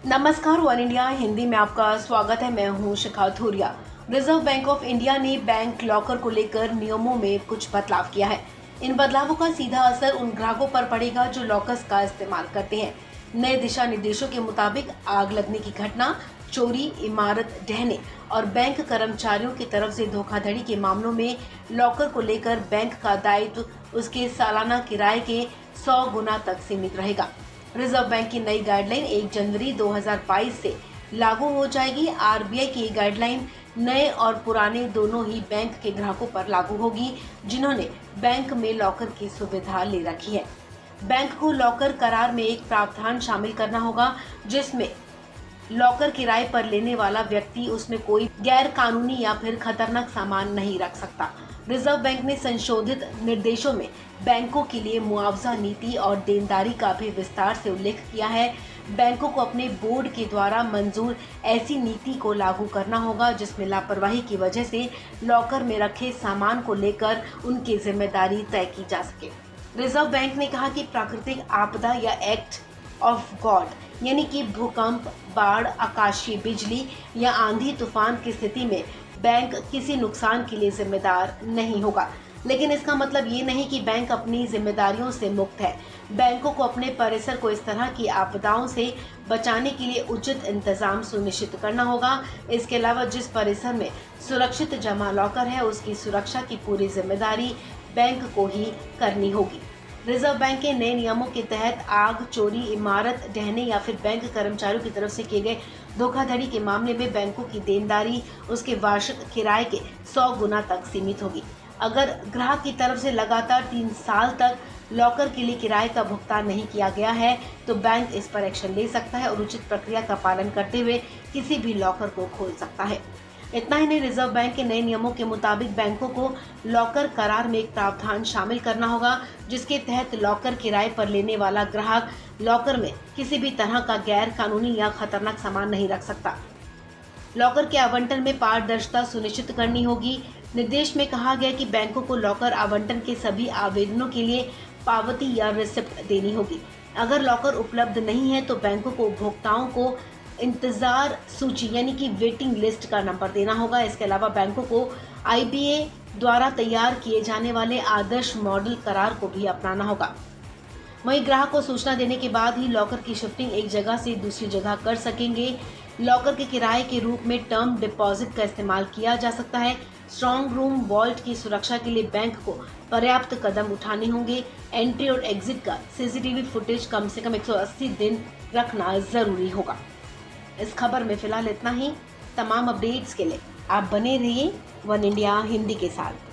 नमस्कार, one India Hindi में आपका स्वागत है। मैं हूं शिखा थोरिया। रिजर्व बैंक ऑफ इंडिया ने बैंक लॉकर को लेकर नियमों में कुछ बदलाव किया है। इन बदलावों का सीधा असर उन ग्राहकों पर पड़ेगा जो लॉकर्स का इस्तेमाल करते हैं। नए दिशा निर्देशों के मुताबिक आग लगने की घटना, चोरी, इमारत ढहने और बैंक कर्मचारियों की तरफ से धोखाधड़ी के मामलों में लॉकर को लेकर बैंक का दायित्व उसके सालाना किराए के 100 गुना तक सीमित रहेगा। रिजर्व बैंक की नई गाइडलाइन 1 जनवरी 2022 से लागू हो जाएगी। आरबीआई की गाइडलाइन नए और पुराने दोनों ही बैंक के ग्राहकों पर लागू होगी जिन्होंने बैंक में लॉकर की सुविधा ले रखी है। बैंक को लॉकर करार में एक प्रावधान शामिल करना होगा जिसमें लॉकर किराए पर लेने वाला व्यक्ति उसमें कोई गैर कानूनी या फिर खतरनाक सामान नहीं रख सकता। रिजर्व बैंक ने संशोधित निर्देशों में बैंकों के लिए मुआवजा नीति और देनदारी का भी विस्तार से उल्लेख किया है। बैंकों को अपने बोर्ड के द्वारा मंजूर ऐसी नीति को लागू करना होगा जिसमें लापरवाही की वजह से लॉकर में रखे सामान को लेकर उनकी जिम्मेदारी तय की जा सके। रिजर्व बैंक ने कहा कि प्राकृतिक आपदा या एक्ट ऑफ गॉड यानी कि भूकंप, बाढ़, आकाशीय बिजली या आंधी तूफान की स्थिति में बैंक किसी नुकसान के लिए जिम्मेदार नहीं होगा। लेकिन इसका मतलब ये नहीं कि बैंक अपनी जिम्मेदारियों से मुक्त है। बैंकों को अपने परिसर को इस तरह की आपदाओं से बचाने के लिए उचित इंतजाम सुनिश्चित करना होगा। इसके अलावा जिस परिसर में सुरक्षित जमा लॉकर है उसकी सुरक्षा की पूरी जिम्मेदारी बैंक को ही करनी होगी। रिजर्व बैंक के नए नियमों के तहत आग, चोरी, इमारत ढहने या फिर बैंक कर्मचारियों की तरफ से किए गए धोखाधड़ी के मामले में बैंकों की देनदारी उसके वार्षिक किराए के 100 गुना तक सीमित होगी। अगर ग्राहक की तरफ से लगातार 3 साल तक लॉकर के लिए किराए का भुगतान नहीं किया गया है तो बैंक इस पर एक्शन ले सकता है और उचित प्रक्रिया का पालन करते हुए किसी भी लॉकर को खोल सकता है। इतना ही नहीं, रिजर्व बैंक के नए नियमों के मुताबिक बैंकों को लॉकर करार में एक प्रावधान शामिल करना होगा जिसके तहत लॉकर किराए पर लेने वाला ग्राहक लॉकर में किसी भी तरह का गैर कानूनी या खतरनाक सामान नहीं रख सकता। लॉकर के आवंटन में पारदर्शिता सुनिश्चित करनी होगी। निर्देश में कहा गया कि बैंकों को लॉकर आवंटन के सभी आवेदनों के लिए पावती या रिसिप्ट देनी होगी। अगर लॉकर उपलब्ध नहीं है तो बैंकों को उपभोक्ताओं को इंतजार सूची यानी कि वेटिंग लिस्ट का नंबर देना होगा। इसके अलावा बैंकों को आईबीए द्वारा तैयार किए जाने वाले आदर्श मॉडल करार को भी अपनाना होगा। वहीं ग्राहक को सूचना देने के बाद ही लॉकर की शिफ्टिंग एक जगह से दूसरी जगह कर सकेंगे। लॉकर के किराए के रूप में टर्म डिपॉजिट का इस्तेमाल किया जा सकता है। स्ट्रॉन्ग रूम वॉल्ट की सुरक्षा के लिए बैंक को पर्याप्त कदम उठाने होंगे। एंट्री और एग्जिट का सीसीटीवी फुटेज कम से कम 180 दिन रखना जरूरी होगा। इस खबर में फिलहाल इतना ही। तमाम अपडेट्स के लिए आप बने रहिए वन इंडिया हिंदी के साथ।